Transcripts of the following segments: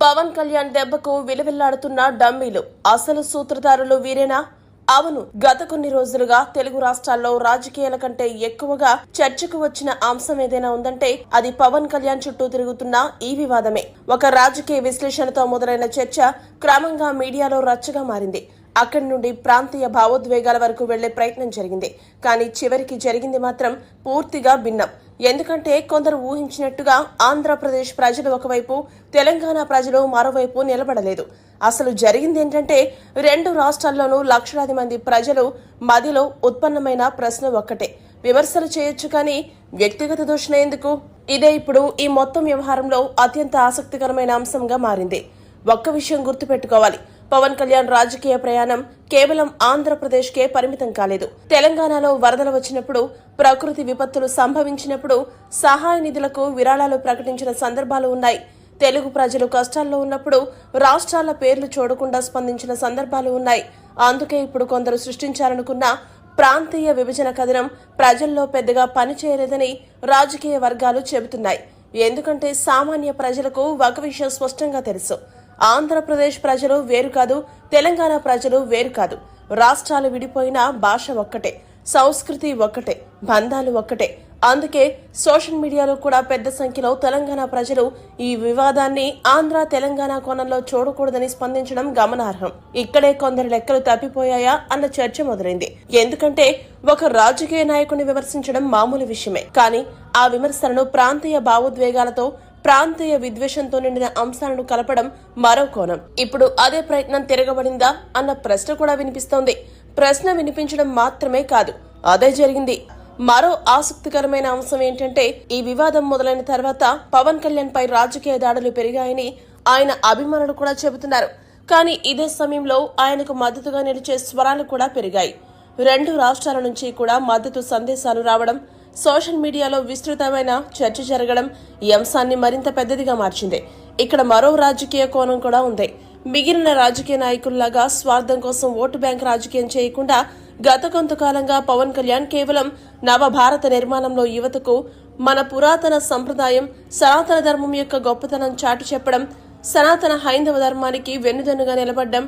పవన్ కళ్యాణ్ దెబ్బకు విలువిల్లాడుతున్న డమ్మీలు అసలు సూత్రధారులు వీరేనా? అవును, గత కొన్ని రోజులుగా తెలుగు రాష్ట్రాల్లో రాజకీయాల కంటే ఎక్కువగా చర్చకు వచ్చిన అంశం ఏదైనా ఉందంటే అది పవన్ కళ్యాణ్ చుట్టూ తిరుగుతున్న ఈ వివాదమే. ఒక రాజకీయ విశ్లేషణతో మొదలైన చర్చ క్రమంగా మీడియాలో రచ్చగా మారింది. అక్కడి నుండి ప్రాంతీయ భావోద్వేగాల వరకు వెళ్లే ప్రయత్నం జరిగింది. కానీ చివరికి జరిగింది మాత్రం పూర్తిగా భిన్నం. ఎందుకంటే కొందరు ఊహించినట్టుగా ఆంధ్రప్రదేశ్ ప్రజలు ఒకవైపు, తెలంగాణ ప్రజలు మరోవైపు నిలబడలేదు. అసలు జరిగింది ఏంటంటే రెండు రాష్ట్రాల్లోనూ లక్షలాది మంది ప్రజలు మదిలో ఉత్పన్నమైన ప్రశ్న ఒక్కటే: విమర్శలు చేయొచ్చు కానీ వ్యక్తిగత దూషణ ఎందుకు? ఇదే ఇప్పుడు ఈ మొత్తం వ్యవహారంలో అత్యంత ఆసక్తికరమైన అంశంగా మారింది. ఒక్క విషయం గుర్తుపెట్టుకోవాలి, పవన్ కళ్యాణ్ రాజకీయ ప్రయాణం కేవలం ఆంధ్రప్రదేశ్కే పరిమితం కాలేదు. తెలంగాణలో వరదలు వచ్చినప్పుడు, ప్రకృతి విపత్తులు సంభవించినప్పుడు సహాయ నిధులకు విరాళాలు ప్రకటించిన సందర్భాలు ఉన్నాయి. తెలుగు ప్రజలు కష్టాల్లో ఉన్నప్పుడు రాష్ట్రాల పేర్లు చూడకుండా స్పందించిన సందర్భాలు ఉన్నాయి. అందుకే ఇప్పుడు కొందరు సృష్టించాలనుకున్న ప్రాంతీయ విభజన కథనం ప్రజల్లో పెద్దగా పనిచేయలేదని రాజకీయ వర్గాలు చెబుతున్నాయి. ఎందుకంటే సామాన్య ప్రజలకు ఒక విషయం స్పష్టంగా తెలుసు: ఆంధ్రప్రదేశ్ ప్రజలు వేరు కాదు, తెలంగాణ ప్రజలు వేరు కాదు. రాష్ట్రాలు విడిపోయినా భాష ఒక్కటే, సంస్కృతి ఒక్కటే, బంధాలు ఒక్కటే. అందుకే సోషల్ మీడియాలో కూడా పెద్ద సంఖ్యలో తెలంగాణ ప్రజలు ఈ వివాదాన్ని ఆంధ్ర తెలంగాణ కోణంలో చూడకూడదని స్పందించడం గమనార్హం. ఇక్కడే కొందరు లెక్కలు తప్పిపోయాయా అన్న చర్చ మొదలైంది. ఎందుకంటే ఒక రాజకీయ నాయకుని విమర్శించడం మామూలు విషయమే, కానీ ఆ విమర్శలను ప్రాంతీయ భావోద్వేగాలతో, ప్రాంతీయ విద్వేషంతో నిండిన అంశాలను కలపడం మరో కోణం. ఇప్పుడు అదే ప్రయత్నం తిరగబడిందా అన్న ప్రశ్న కూడా వినిపిస్తోంది. ప్రశ్న వినిపించడం మాత్రమే కాదు, అదే జరిగింది. మరో ఆసక్తికరమైన అంశం ఏంటంటే ఈ వివాదం మొదలైన తర్వాత పవన్ కళ్యాణ్ పై రాజకీయ దాడులు పెరిగాయని ఆయన అభిమానులు కూడా చెబుతున్నారు. కానీ ఇదే సమయంలో ఆయనకు మద్దతుగా నిలిచే స్వరాలు కూడా పెరిగాయి. రెండు రాష్ట్రాల నుంచి కూడా మద్దతు సందేశాలు రావడం, సోషల్ మీడియాలో విస్తృతమైన చర్చ జరగడం ఈ అంశాన్ని మరింత పెద్దదిగా మార్చింది. ఇక్కడ మరో రాజకీయ కోణం కూడా ఉంది. మిగిలిన రాజకీయ నాయకుల్లాగా స్వార్థం కోసం ఓటు బ్యాంక్ రాజకీయం చేయకుండా గత కొంతకాలంగా పవన్ కళ్యాణ్ కేవలం నవభారత నిర్మాణంలో యువతకు మన పురాతన సంప్రదాయం, సనాతన ధర్మం యొక్క గొప్పతనం చాటు చెప్పడం, సనాతన హైందవ ధర్మానికి వెన్నుదన్నుగా నిలబడ్డం,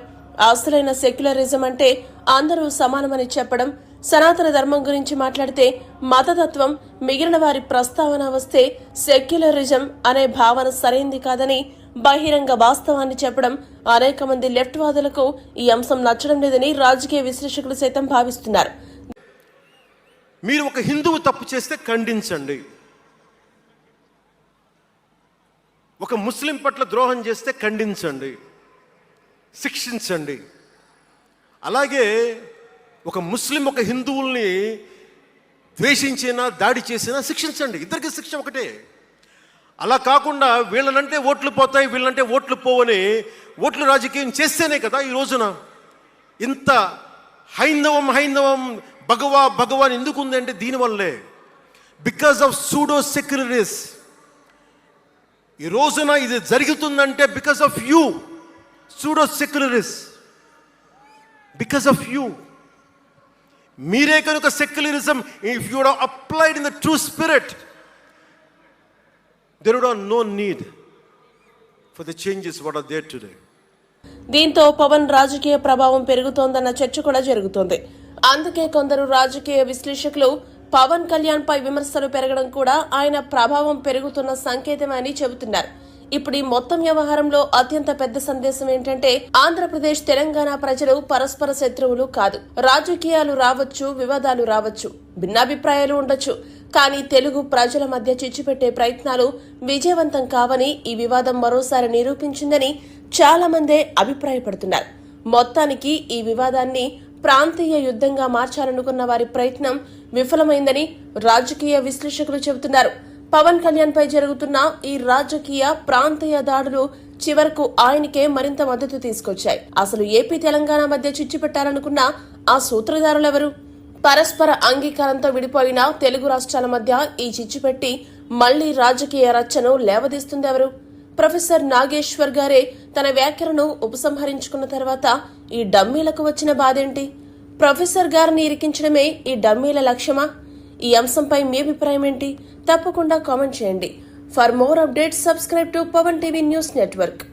అసలైన సెక్యులరిజం అంటే అందరూ సమానమని చెప్పడం, సనాతన ధర్మం గురించి మాట్లాడితే మతతత్వం, మిగిలిన వారి ప్రస్తావన వస్తే సెక్యులరిజం అనే భావన సరైంది కాదని బహిరంగ వాస్తవాన్ని చెప్పడం అనేక మంది లెఫ్ట్ వాదులకు ఈ అంశం నచ్చడం లేదని రాజకీయ విశ్లేషకులు సైతం భావిస్తున్నారు. మీరు ఒక హిందువు తప్పు చేస్తే ఖండించండి, ఒక ముస్లిం పట్ల ద్రోహం చేస్తే ఖండించండి, శిక్షించండి. అలాగే ఒక ముస్లిం ఒక హిందువుల్ని ద్వేషించినా, దాడి చేసినా శిక్షించండి. ఇద్దరికి శిక్ష ఒకటే. అలా కాకుండా వీళ్ళనంటే ఓట్లు పోతాయి, వీళ్ళంటే ఓట్లు పోవని ఓట్లు రాజకీయం చేస్తేనే కదా ఈ రోజున ఇంత హైందవం భగవాన్ ఎందుకు ఉందంటే దీనివల్లే, బికాస్ ఆఫ్ సూడో సెక్యులరిస్. ఈ రోజున ఇది జరుగుతుందంటే because of you, pseudo secularists, because of you. మీరే కనుక secularism, if you would applied in the true spirit, there would have no need for the changes what are there today. దీంతో పవన్ రాజకీయ ప్రభావం పెరుగుతోందన్న చర్చ కూడా జరుగుతోంది. అందుకే కొందరు రాజకీయ విశ్లేషకులు పవన్ కళ్యాణ్ పై విమర్శలు పెరగడం కూడా ఆయన ప్రభావం పెరుగుతున్న సంకేతమని చెబుతున్నారు. ఇప్పుడు ఈ మొత్తం వ్యవహారంలో అత్యంత పెద్ద సందేశం ఏంటంటే ఆంధ్రప్రదేశ్, తెలంగాణ ప్రజలు పరస్పర శత్రువులు కాదు. రాజకీయాలు రావచ్చు, వివాదాలు రావచ్చు, భిన్నాభిప్రాయాలు ఉండొచ్చు, కానీ తెలుగు ప్రజల మధ్య చిచ్చుపెట్టే ప్రయత్నాలు విజయవంతం కావని ఈ వివాదం మరోసారి నిరూపించిందని చాలా మందే అభిప్రాయపడుతున్నారు. మొత్తానికి ఈ వివాదాన్ని ప్రాంతీయ యుద్ధంగా మార్చాలనుకున్న వారి ప్రయత్నం విఫలమైందని రాజకీయ విశ్లేషకులు చెబుతున్నారు. పవన్ కళ్యాణ్ పై జరుగుతున్న ఈ రాజకీయ ప్రాంతీయ దాడులు చివరకు ఆయనకే మరింత మద్దతు తీసుకొచ్చాయి. అసలు ఏపీ తెలంగాణ మధ్య చిచ్చు పెట్టాలనుకున్న ఆ సూత్రధారులెవరు? పరస్పర అంగీకారంతో విడిపోయిన తెలుగు రాష్ట్రాల మధ్య ఈ చిచ్చు పెట్టి మళ్లీ రాజకీయ రచ్చను లేవదీస్తుందెవరు? ప్రొఫెసర్ నాగేశ్వర్ గారే తన వ్యాఖ్యలను ఉపసంహరించుకున్న తర్వాత ఈ డమ్మీలకు వచ్చిన బాధేంటి? ప్రొఫెసర్ గారిని ఇరికించడమే ఈ డమ్మీల లక్ష్యమా? ఈ అంశంపై మీ అభిప్రాయం ఏంటి? తప్పకుండా కామెంట్ చేయండి. For more updates subscribe to Pawan TV news network.